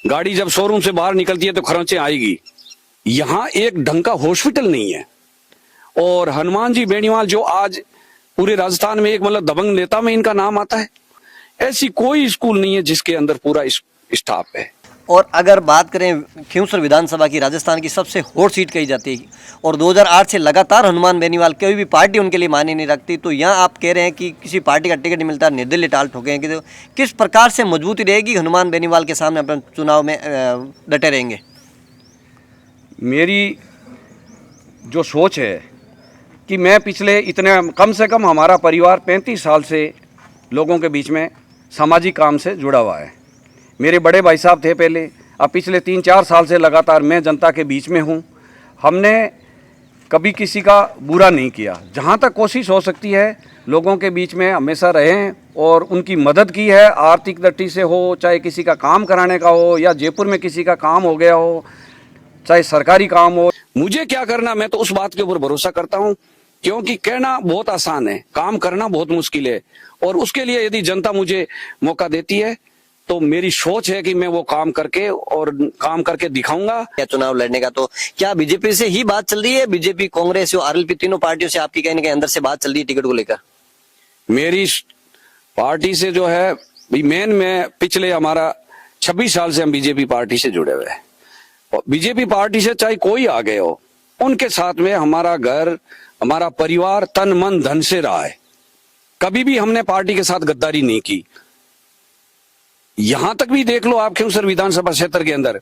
गाड़ी जब शोरूम से बाहर निकलती है तो खरोंचे आएगी। यहाँ एक ढंग का हॉस्पिटल नहीं है। और हनुमान जी बेनीवाल जो आज पूरे राजस्थान में एक मतलब दबंग नेता में इनका नाम आता है, ऐसी कोई स्कूल नहीं है जिसके अंदर पूरा स्टाफ है। और अगर बात करें खींवसर विधानसभा की, राजस्थान की सबसे हॉट सीट कही जाती है और 2008 से लगातार हनुमान बेनीवाल कोई भी पार्टी उनके लिए मानी नहीं रखती, तो यहाँ आप कह रहे हैं कि किसी पार्टी का टिकट नहीं मिलता, निर्दलीय टाल ठोके हैं, कि तो किस प्रकार से मजबूती रहेगी हनुमान बेनीवाल के सामने अपने चुनाव में डटे रहेंगे? मेरी जो सोच है कि मैं पिछले इतने कम से कम हमारा परिवार 35 साल से लोगों के बीच में सामाजिक काम से जुड़ा हुआ है। मेरे बड़े भाई साहब थे पहले, अब पिछले 3-4 साल से लगातार मैं जनता के बीच में हूँ। हमने कभी किसी का बुरा नहीं किया, जहाँ तक कोशिश हो सकती है लोगों के बीच में हमेशा रहें और उनकी मदद की है, आर्थिक दृष्टि से हो, चाहे किसी का काम कराने का हो, या जयपुर में किसी का काम हो गया हो, चाहे सरकारी काम हो। मुझे क्या करना, मैं तो उस बात के ऊपर भरोसा करता हूँ, क्योंकि कहना बहुत आसान है, काम करना बहुत मुश्किल है। और उसके लिए यदि जनता मुझे मौका देती है तो मेरी सोच है कि मैं वो काम करके दिखाऊंगा। क्या चुनाव लड़ने का, तो क्या बीजेपी से ही बात चल रही है? बीजेपी, कांग्रेस और आरएलपी तीनों पार्टियों से आपकी कहीं ना कहीं अंदर से बात चल रही है टिकट को लेकर? मेरी पार्टी से जो है मेन, मैं पिछले हमारा 26 साल से हम बीजेपी पार्टी से जुड़े हुए हैं। और बीजेपी पार्टी से चाहे कोई आ गए हो, उनके साथ में हमारा घर, हमारा परिवार तन मन धन से रहा है। कभी भी हमने पार्टी के साथ गद्दारी नहीं की। यहां तक भी देख लो आप, खींवसर विधानसभा क्षेत्र के अंदर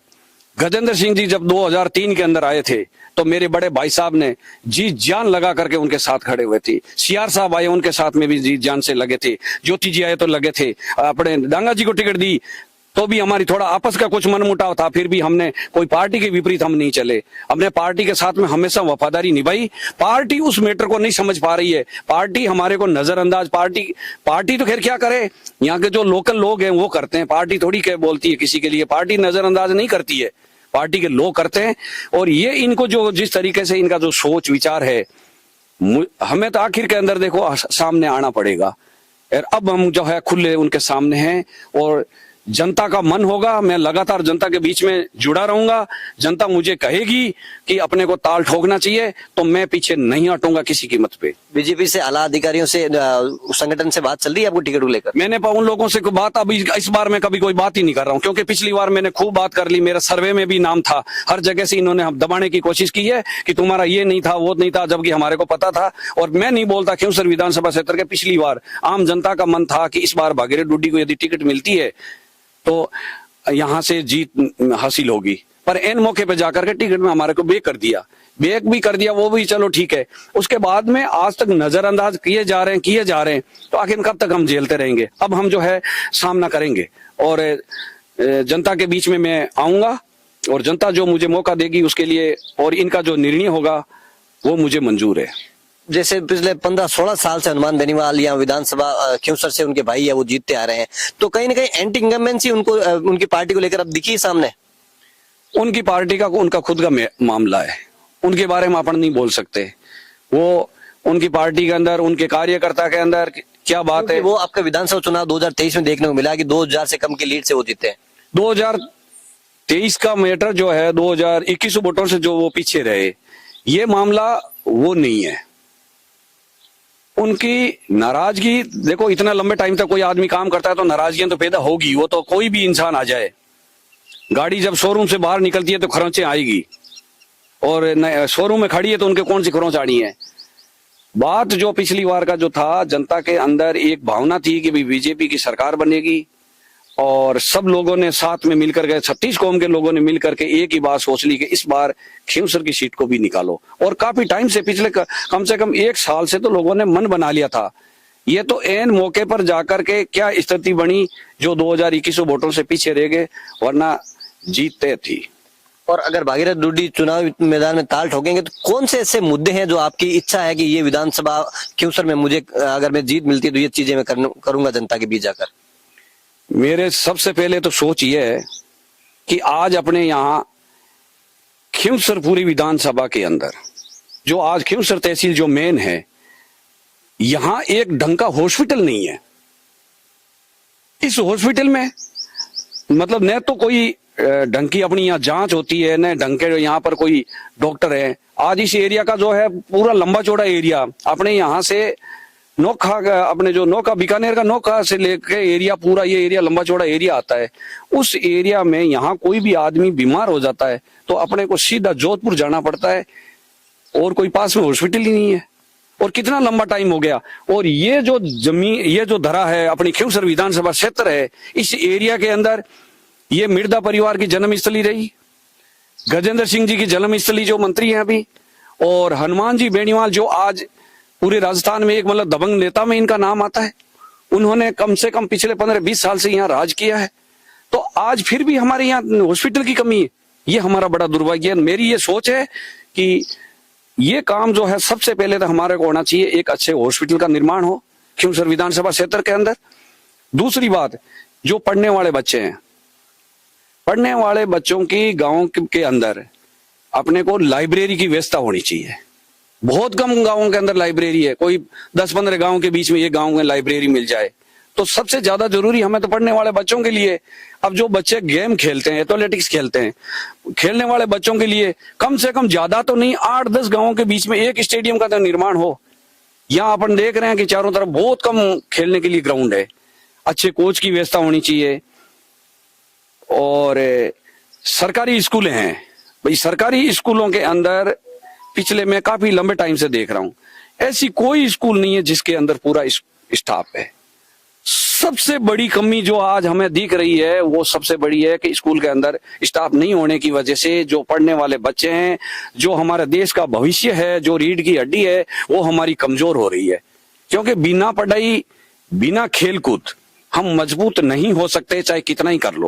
गजेंद्र सिंह जी जब 2003 के अंदर आए थे तो मेरे बड़े भाई साहब ने जी जान लगा करके उनके साथ खड़े हुए थे। सीआर साहब आए, उनके साथ में भी जी जान से लगे थे। ज्योति जी आए तो लगे थे। अपने डांगा जी को टिकट दी तो भी हमारी थोड़ा आपस का कुछ मनमुटाव था, फिर भी हमने कोई पार्टी के विपरीत हम नहीं चले। हमने पार्टी के साथ में हमेशा वफादारी निभाई। पार्टी उस मैटर को नहीं समझ पा रही है, पार्टी हमारे को नजरअंदाज, पार्टी तो खैर क्या करे, यहाँ के जो लोकल लोग हैं वो करते हैं, पार्टी थोड़ी क्या बोलती है किसी के लिए, पार्टी नजरअंदाज नहीं करती है, पार्टी के लोग करते हैं। और ये इनको जो जिस तरीके से इनका जो सोच विचार है, हमें तो आखिर के अंदर देखो सामने आना पड़ेगा। और अब हम जो है खुले उनके सामने हैं और जनता का मन होगा, मैं लगातार जनता के बीच में जुड़ा रहूंगा। जनता मुझे कहेगी कि अपने को ताल ठोकना चाहिए तो मैं पीछे नहीं हटूंगा किसी कीमत पे। बीजेपी से आला अधिकारियों से, संगठन से बात चल रही है आपको टिकट को लेकर? मैंने उन लोगों से कोई बात, अभी इस बार मैं कभी कोई बात ही नहीं कर रहा हूँ, क्योंकि पिछली बार मैंने खूब बात कर ली, मेरा सर्वे में भी नाम था, हर जगह से इन्होंने हम दबाने की कोशिश की है कि तुम्हारा ये नहीं था वो नहीं था, जबकि हमारे को पता था। और मैं नहीं बोलता खींवसर विधानसभा क्षेत्र के, पिछली बार आम जनता का मन था कि इस बार भागीरथ डुड्डी को यदि टिकट मिलती है तो यहां से जीत हासिल होगी, पर एन मौके पे जाकर के टिकट में हमारे को बेक भी कर दिया, वो भी चलो ठीक है। उसके बाद में आज तक नजरअंदाज किए जा रहे हैं, तो आखिर कब तक हम झेलते रहेंगे? अब हम जो है सामना करेंगे और जनता के बीच में मैं आऊंगा और जनता जो मुझे मौका देगी उसके लिए, और इनका जो निर्णय होगा वो मुझे मंजूर है। जैसे पिछले 15-16 साल से हनुमान बेनीवाल या विधानसभा खींवसर से उनके भाई है वो जीतते आ रहे हैं, तो कहीं ना कहीं एंटी इंकम्बेंसी उनको, उनकी पार्टी को लेकर अब दिखी सामने? उनकी पार्टी का उनका खुद का मामला है, उनके बारे में अपन नहीं बोल सकते। वो उनकी पार्टी के अंदर, उनके कार्यकर्ता के अंदर क्या बात है। वो आपका विधानसभा चुनाव 2023 में देखने को मिला कि 2000 से कम की लीड से वो जीते हैं। 2023 का मैटर जो है 2021 वोटों से जो वो पीछे रहे, ये मामला वो नहीं है। उनकी नाराजगी देखो, इतना लंबे टाइम तक कोई आदमी काम करता है तो नाराजगियां तो पैदा होगी, वो तो कोई भी इंसान आ जाए। गाड़ी जब शोरूम से बाहर निकलती है तो खरोंचे आएगी, और शोरूम में खड़ी है तो उनके कौन सी खरोंच आनी है। बात जो पिछली बार का जो था, जनता के अंदर एक भावना थी कि बीजेपी की सरकार बनेगी, और सब लोगों ने साथ में मिलकर के, 36 कौम के लोगों ने मिलकर के एक ही बात सोच ली कि इस बार खींवसर की सीट को भी निकालो। और काफी टाइम से, पिछले कम से कम 1 साल से तो लोगों ने मन बना लिया था। ये तो एन मौके पर जाकर के क्या स्थिति बनी जो 2021 वोटों से पीछे रह गए, वरना जीतते थी। और अगर भागीरथ डुड्डी चुनाव मैदान में ताल ठोकेंगे तो कौन से ऐसे मुद्दे हैं जो आपकी इच्छा है कि ये विधानसभा खींवसर में मुझे, अगर मैं जीत मिलती है तो ये चीजें मैं करूंगा जनता के बीच जाकर? मेरे सबसे पहले तो सोच ये है कि आज अपने यहाँ खींवसर पूरी विधानसभा के अंदर जो आज खींवसर तहसील जो मेन है, यहाँ एक ढंग का हॉस्पिटल नहीं है। इस हॉस्पिटल में मतलब न तो कोई ढंग की अपनी यहाँ जांच होती है, न ढंग के यहाँ पर कोई डॉक्टर है। आज इस एरिया का जो है पूरा लंबा चौड़ा एरिया अपने यहाँ से नोखा अपने जो नोखा बीकानेर का नोखा से लेके एरिया पूरा ये एरिया लंबा चौड़ा एरिया आता है। उस एरिया में यहाँ कोई भी आदमी बीमार हो जाता है तो अपने को सीधा जोधपुर जाना पड़ता है और कोई पास में हॉस्पिटल ही नहीं है। और कितना लंबा टाइम हो गया। और ये जो जमीन, ये जो धरा है अपनी खिंवसर विधानसभा क्षेत्र है, इस एरिया के अंदर ये मिर्दा परिवार की जन्मस्थली रही, गजेंद्र सिंह जी की जन्मस्थली जो मंत्री हैं अभी, और हनुमान जी बेनीवाल जो आज पूरे राजस्थान में एक मतलब दबंग नेता में इनका नाम आता है। उन्होंने कम से कम पिछले 15-20 साल से यहाँ राज किया है। तो आज फिर भी हमारे यहाँ हॉस्पिटल की कमी है। ये हमारा बड़ा दुर्भाग्य है। मेरी ये सोच है कि ये काम जो है सबसे पहले तो हमारे को होना चाहिए, एक अच्छे हॉस्पिटल का निर्माण हो खिंवसर विधानसभा क्षेत्र के अंदर। दूसरी बात, जो पढ़ने वाले बच्चे हैं, पढ़ने वाले बच्चों की गाँव के अंदर अपने को लाइब्रेरी की व्यवस्था होनी चाहिए। बहुत कम गांवों के अंदर लाइब्रेरी है, कोई 10-15 गांव के बीच में ये गांव में लाइब्रेरी मिल जाए तो सबसे ज्यादा जरूरी हमें तो पढ़ने वाले बच्चों के लिए। अब जो बच्चे गेम खेलते हैं, एथलेटिक्स खेलते हैं, खेलने वाले बच्चों के लिए कम से कम ज्यादा तो नहीं 8-10 गांवों के बीच में एक स्टेडियम का तो निर्माण हो। यहाँ अपन देख रहे हैं कि चारों तरफ बहुत कम खेलने के लिए ग्राउंड है। अच्छे कोच की व्यवस्था होनी चाहिए। और सरकारी स्कूल हैं भाई, सरकारी स्कूलों के अंदर पिछले मैं काफी लंबे टाइम से देख रहा हूं, ऐसी कोई स्कूल नहीं है जिसके अंदर पूरा स्टाफ है। सबसे बड़ी कमी जो आज हमें दिख रही है वो सबसे बड़ी है कि स्कूल के अंदर स्टाफ नहीं होने की वजह से जो पढ़ने वाले बच्चे हैं, जो हमारे देश का भविष्य है, जो रीढ़ की हड्डी है, वो हमारी कमजोर हो रही है। क्योंकि बिना पढ़ाई, बिना खेलकूद हम मजबूत नहीं हो सकते, चाहे कितना ही कर लो।